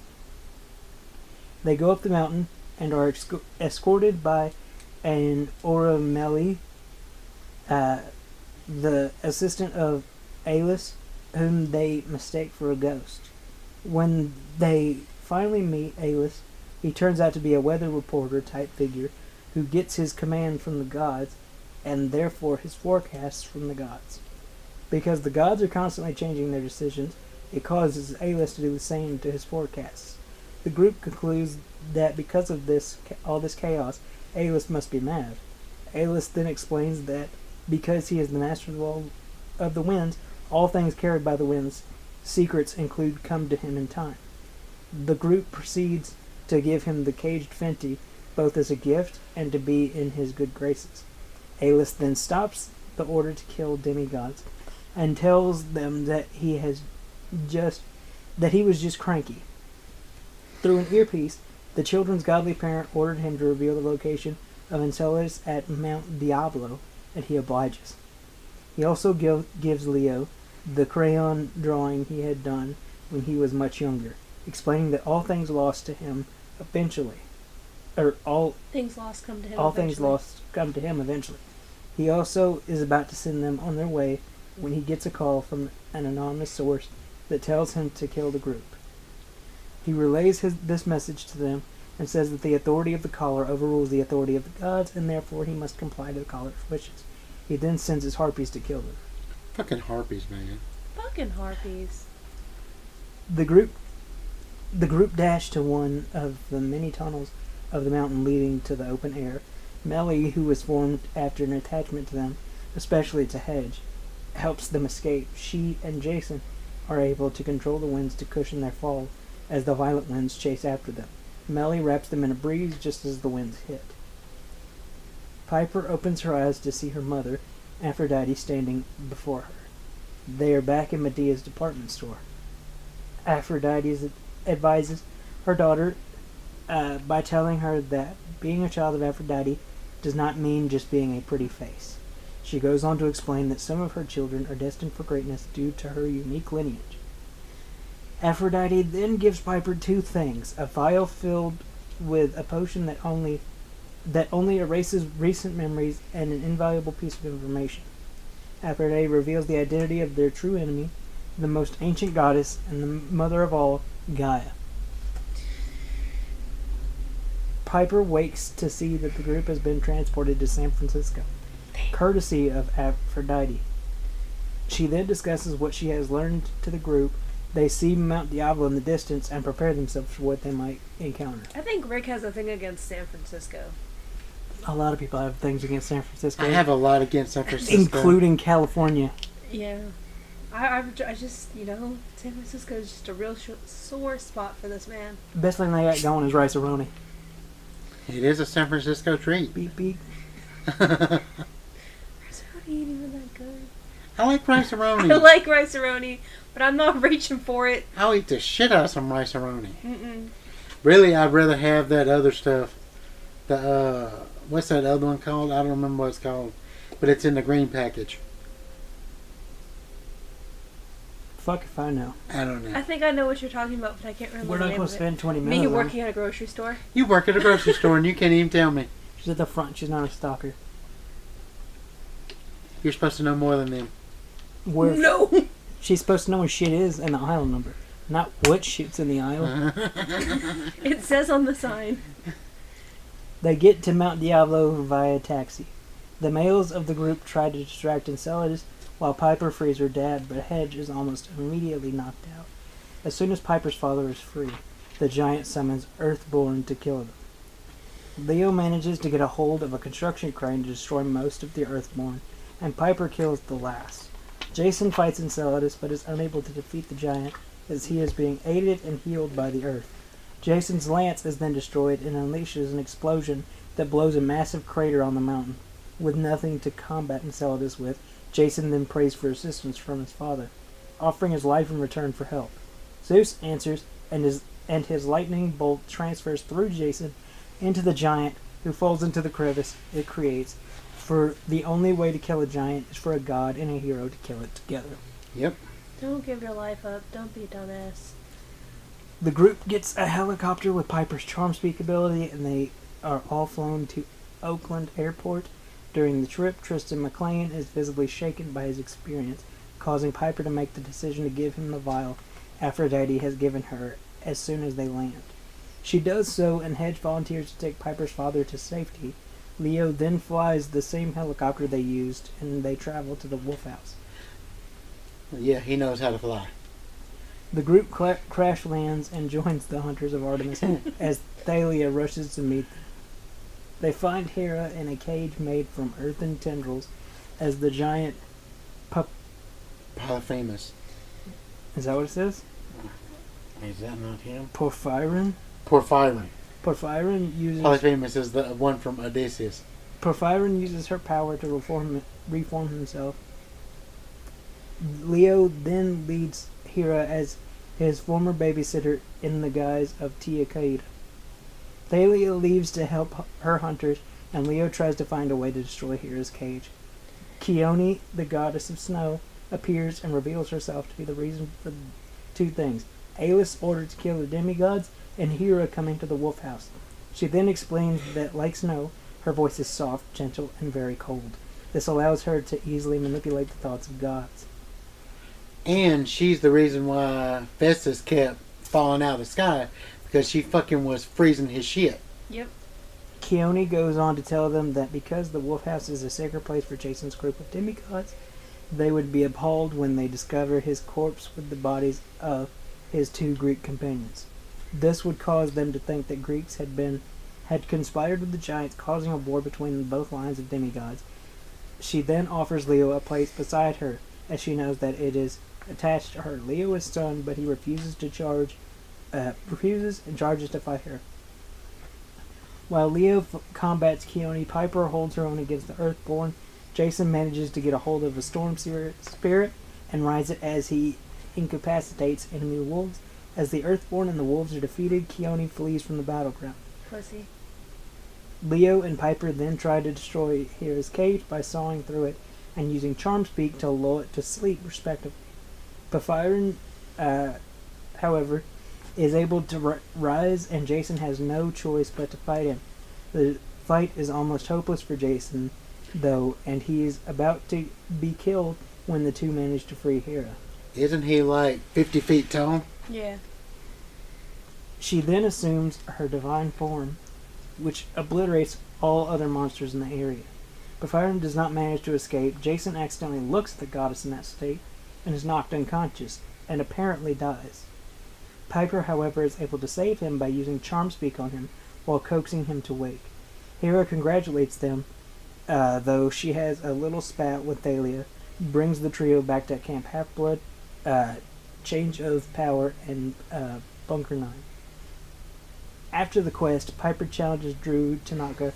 They go up the mountain and are escorted by an Orameli, the assistant of Alice, whom they mistake for a ghost. When they finally meet Alice, he turns out to be a weather reporter type figure who gets his command from the gods and therefore his forecasts from the gods. Because the gods are constantly changing their decisions, it causes Alice to do the same to his forecasts. The group concludes that because of all this chaos, Alice must be mad. Alice then explains that because he is the master of the winds, all things carried by the winds, secrets include come to him in time. The group proceeds to give him the caged Fenty, both as a gift and to be in his good graces. Alice then stops the order to kill demigods and tells them that he was just cranky. Through an earpiece, the children's godly parent ordered him to reveal the location of Enceladus at Mount Diablo, and he obliges. He also gives Leo the crayon drawing he had done when he was much younger, explaining that all things lost to him eventually. All things lost come to him eventually. He also is about to send them on their way when he gets a call from an anonymous source that tells him to kill the group. He relays this message to them and says that the authority of the caller overrules the authority of the gods, and therefore he must comply to the caller's wishes. He then sends his harpies to kill them. Fucking harpies, man. Fucking harpies. The group dash to one of the many tunnels of the mountain leading to the open air. Melly, who was formed after an attachment to them, especially to Hedge, helps them escape. She and Jason are able to control the winds to cushion their fall as the violent winds chase after them. Melly wraps them in a breeze just as the winds hit. Piper opens her eyes to see her mother, Aphrodite, standing before her. They are back in Medea's department store. Aphrodite advises her daughter by telling her that being a child of Aphrodite does not mean just being a pretty face. She goes on to explain that some of her children are destined for greatness due to her unique lineage. Aphrodite then gives Piper two things: a vial filled with a potion that only erases recent memories, and an invaluable piece of information. Aphrodite reveals the identity of their true enemy, the most ancient goddess and the mother of all, Gaia. Piper wakes to see that the group has been transported to San Francisco, courtesy of Aphrodite. She then discusses what she has learned to the group. They see Mount Diablo in the distance and prepare themselves for what they might encounter. I think Rick has a thing against San Francisco. A lot of people have things against San Francisco. I have a lot against San Francisco. Including California. Yeah. I just, San Francisco is just a real sore spot for this man. The best thing they got going is Rice-A-Roni. It is a San Francisco treat. Beep, beep. Rice-A-Roni ain't even that good. I like rice-a-roni. I like rice-a-roni, but I'm not reaching for it. I'll eat the shit out of some rice-a-roni. Mm-mm. Really, I'd rather have that other stuff. What's that other one called? I don't remember what it's called. But it's in the green package. Fuck if I know. I don't know. I think I know what you're talking about, but I can't remember We're the not name going of to it. spend 20 minutes. Me working at a grocery store? You work at a grocery store and you can't even tell me. She's at the front. She's not a stalker. You're supposed to know more than them. No! She's supposed to know what shit is and the aisle number. Not what shit's in the aisle. It says on the sign. They get to Mount Diablo via taxi. The males of the group try to distract Enceladus while Piper frees her dad, but Hedge is almost immediately knocked out. As soon as Piper's father is free, the giant summons Earthborn to kill them. Leo manages to get a hold of a construction crane to destroy most of the Earthborn, and Piper kills the last. Jason fights Enceladus, but is unable to defeat the giant as he is being aided and healed by the Earth. Jason's lance is then destroyed and unleashes an explosion that blows a massive crater on the mountain. With nothing to combat Enceladus with, Jason then prays for assistance from his father, offering his life in return for help. Zeus answers, and his lightning bolt transfers through Jason into the giant, who falls into the crevice it creates. For the only way to kill a giant is for a god and a hero to kill it together. Yep. Don't give your life up. Don't be a dumbass. The group gets a helicopter with Piper's charm speak ability, and they are all flown to Oakland Airport. During the trip, Tristan McLean is visibly shaken by his experience, causing Piper to make the decision to give him the vial Aphrodite has given her as soon as they land. She does so, and Hedge volunteers to take Piper's father to safety. Leo then flies the same helicopter they used, and they travel to the Wolf House. Yeah, he knows how to fly. The group crash lands and joins the Hunters of Artemis as Thalia rushes to meet them. They find Hera in a cage made from earthen tendrils as the giant Polyphemus. Is that what it says? Is that not him? Porphyrin? Porphyrin. Porphyrin uses Polyphemus is the one from Odysseus. Porphyrin uses her power to reform himself. Leo then leads Hera as his former babysitter in the guise of Tia Kaida. Thalia leaves to help her hunters, and Leo tries to find a way to destroy Hera's cage. Chione, the goddess of snow, appears and reveals herself to be the reason for two things: Alis ordered to kill the demigods, and Hera coming to the Wolf House. She then explains that, like snow, her voice is soft, gentle, and very cold. This allows her to easily manipulate the thoughts of gods. And she's the reason why Festus kept falling out of the sky, because she fucking was freezing his shit. Yep. Chione goes on to tell them that because the Wolf House is a sacred place for Jason's group of demigods, they would be appalled when they discover his corpse with the bodies of his two Greek companions. This would cause them to think that Greeks had conspired with the giants, causing a war between both lines of demigods. She then offers Leo a place beside her, as she knows that it is attached to her. Leo is stunned, but he refuses and charges to fight her. While Leo combats Chione, Piper holds her own against the Earthborn. Jason manages to get a hold of a storm spirit and rides it as he incapacitates enemy wolves. As the Earthborn and the wolves are defeated, Chione flees from the battleground. Pussy. Leo and Piper then try to destroy Hera's cage by sawing through it and using charm speak to lull it to sleep, respectively. Porphyrin, however, is able to rise, and Jason has no choice but to fight him. The fight is almost hopeless for Jason, though, and he is about to be killed when the two manage to free Hera. Isn't he like 50 feet tall? Yeah. She then assumes her divine form, which obliterates all other monsters in the area. Porphyrin does not manage to escape. Jason accidentally looks at the goddess in that state and is knocked unconscious, and apparently dies. Piper, however, is able to save him by using charm speak on him while coaxing him to wake. Hera congratulates them, though she has a little spat with Thalia, brings the trio back to Camp Half-Blood, Change of Power, and Bunker 9. After the quest, Piper challenges Drew Tanaka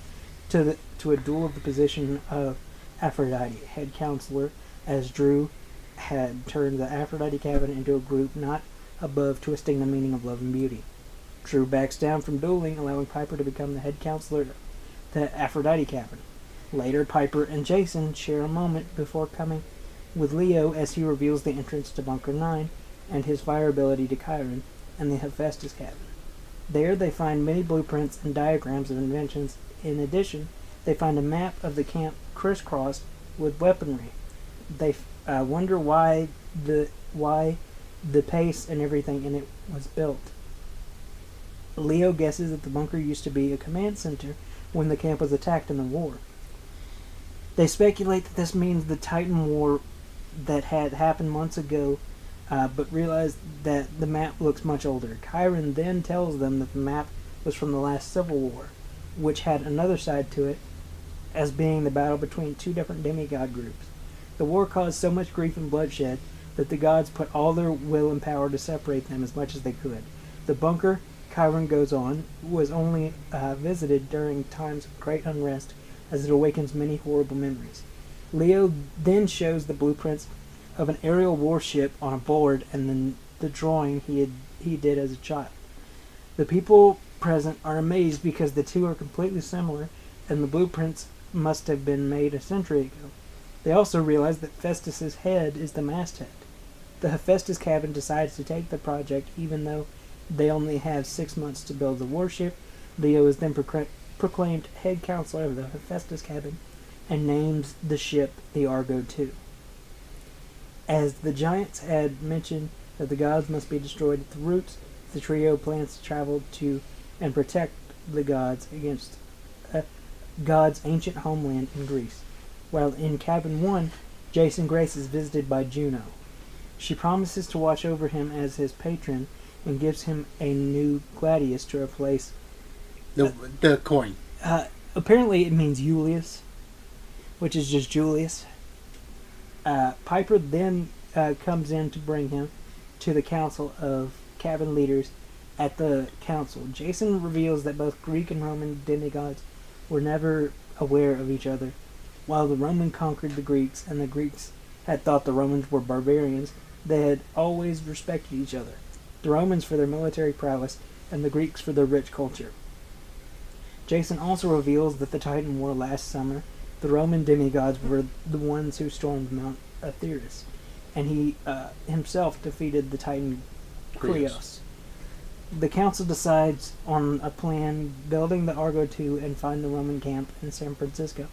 to a duel of the position of Aphrodite, head counselor, as Drew had turned the Aphrodite Cabin into a group not above twisting the meaning of love and beauty. Drew backs down from dueling, allowing Piper to become the head counselor of the Aphrodite Cabin. Later, Piper and Jason share a moment before coming with Leo as he reveals the entrance to Bunker 9 and his fire ability to Chiron and the Hephaestus Cabin. There they find many blueprints and diagrams of inventions. In addition, they find a map of the camp crisscrossed with weaponry. They wonder why the pace and everything in it was built. Leo guesses that the bunker used to be a command center when the camp was attacked in the war. They speculate that this means the Titan War that had happened months ago, but realize that the map looks much older. Chiron then tells them that the map was from the last civil war, which had another side to it, as being the battle between two different demigod groups. The war caused so much grief and bloodshed that the gods put all their will and power to separate them as much as they could. The bunker, Chiron goes on, was only visited during times of great unrest, as it awakens many horrible memories. Leo then shows the blueprints of an aerial warship on a board and then the drawing he did as a child. The people present are amazed because the two are completely similar and the blueprints must have been made a century ago. They also realize that Festus's head is the masthead. The Hephaestus cabin decides to take the project even though they only have 6 months to build the warship. Leo is then proclaimed head counselor of the Hephaestus cabin and names the ship the Argo II. As the giants had mentioned that the gods must be destroyed at the roots, the trio plans to travel to and protect the gods against God's ancient homeland in Greece. While in Cabin 1, Jason Grace is visited by Juno. She promises to watch over him as his patron and gives him a new gladius to replace the coin. Apparently it means Julius, which is just Julius. Piper then comes in to bring him to the council of cabin leaders at the council. Jason reveals that both Greek and Roman demigods were never aware of each other. While the Roman conquered the Greeks and the Greeks had thought the Romans were barbarians, they had always respected each other. The Romans for their military prowess and the Greeks for their rich culture. Jason also reveals that the Titan War last summer, the Roman demigods were the ones who stormed Mount Aetherius, and he himself defeated the Titan Krios. The council decides on a plan building the Argo II and find the Roman camp in San Francisco.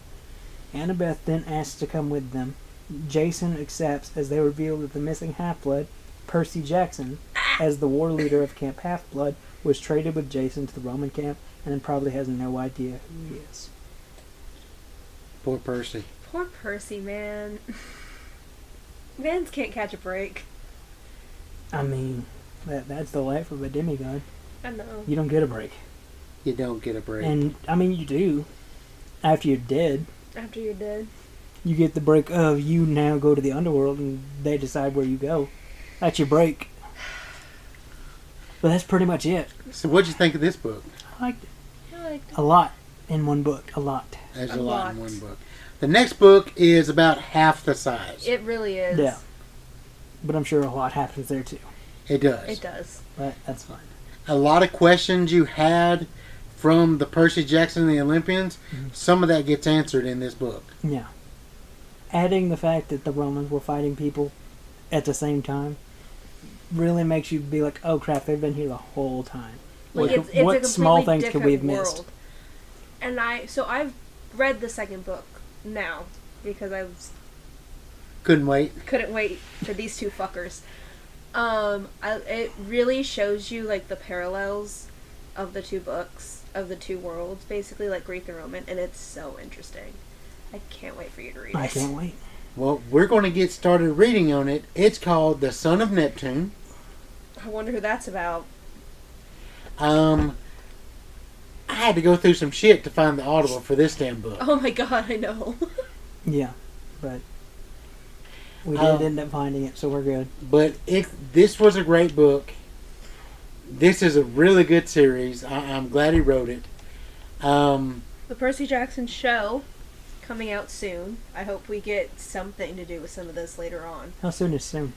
Annabeth then asks to come with them. Jason accepts as they reveal that the missing Half-Blood, Percy Jackson, as the war leader of Camp Half-Blood, was traded with Jason to the Roman camp and then probably has no idea who he is. Poor Percy. Poor Percy, man. Mans can't catch a break. I mean, that's the life of a demigod. I know. You don't get a break. You don't get a break. And, I mean, you do. After you're dead. After you're dead. You get the break of you now go to the underworld and they decide where you go. That's your break. But that's pretty much it. So what'd you think of this book? I liked it. I liked it. A lot in one book. A lot. There's A a lot lot. in one book. The next book is about half the size. It really is. Yeah. But I'm sure a lot happens there too. It does. It does. But that's fine. A lot of questions you had from the Percy Jackson and the Olympians, some of that gets answered in this book. Yeah. Adding the fact that the Romans were fighting people at the same time really makes you be like, oh crap, they've been here the whole time. Like What, it's a what small completely things could we have different missed? world. And I've read the second book now because Couldn't wait. couldn't wait for these two fuckers. It really shows you like the parallels of the two books, of the two worlds, basically like Greek and Roman, and it's so interesting. I can't wait for you to read it. I can't wait. Well, we're going to get started reading on it. It's called The Son of Neptune. I wonder who that's about. I had to go through some shit to find the Audible for this damn book. Oh my god, I know. Yeah, but we did end up finding it, so we're good. But this was a great book. This is a really good series. I'm glad he wrote it. The Percy Jackson show coming out soon. I hope we get something to do with some of this later on. How soon is soon?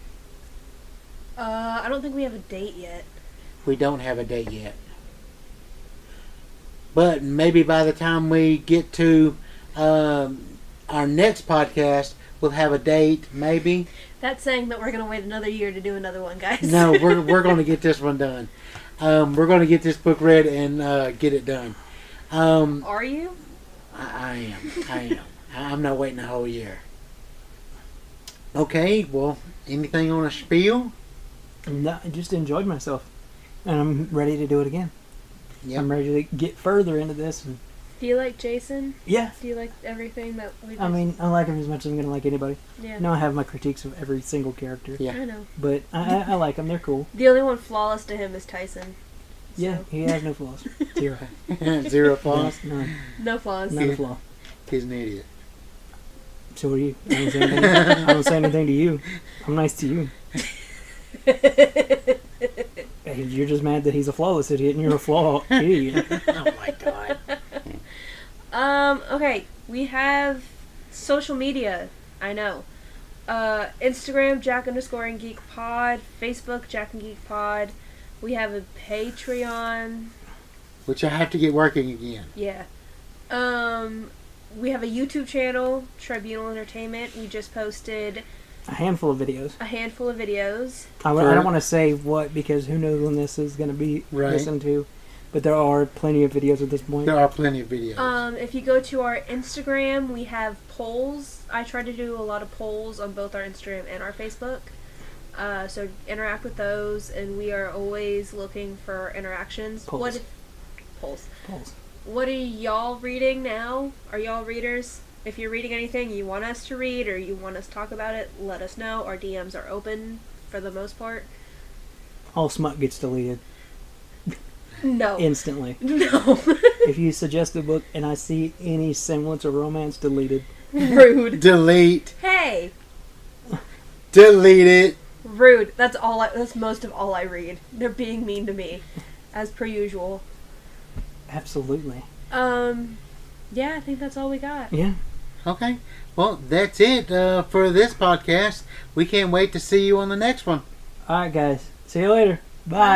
I don't think we have a date yet. We don't have a date yet. But maybe by the time we get to our next podcast, we'll have a date, maybe. That's saying that we're going to wait another year to do another one, guys. No, we're going to get this one done. We're going to get this book read and get it done. Are you? I am. I'm not waiting a whole year. Okay, well, anything on a spiel? No, I just enjoyed myself. And I'm ready to do it again. Yep. I'm ready to get further into this. And Do you like Jason? yeah. Do you like everything that we just... I mean, I like him as much as I'm going to like anybody. yeah. No, I have my critiques of every single character. Yeah. I know. But I like them. They're cool. The only one flawless to him is Tyson. Yeah, So- he has no flaws. Zero. Zero flaws. None. No flaws. Not a flaw. He's an idiot. So are you. I don't say anything, I don't say anything to you. I'm nice to you. Hey, you're just mad that he's a flawless idiot and you're a flaw idiot. Oh my god. Okay, we have social media. I know. Instagram, Jack_and_Geek_pod. Facebook, Jack and Geek Pod. We have a Patreon. Which I have to get working again. Yeah. We have a YouTube channel, Tribunal Entertainment. We just posted A handful of videos. I don't want to say what because who knows when this is going to be listened to. But there are plenty of videos at this point. There are plenty of videos. If you go to our Instagram, we have polls. I try to do a lot of polls on both our Instagram and our Facebook. So interact with those, and we are always looking for interactions. Polls. Polls. Polls. What are y'all reading now? Are y'all readers? If you're reading anything you want us to read or you want us to talk about it, let us know. Our DMs are open for the most part. All smut gets deleted. No. Instantly. No. If you suggest a book and I see any semblance of romance, deleted. Rude. Delete. Hey. Delete it. Rude. That's most of all I read. They're being mean to me, as per usual. Absolutely. Yeah, I think that's all we got. Yeah. Okay. Well, that's it for this podcast. We can't wait to see you on the next one. All right, guys. See you later. Bye.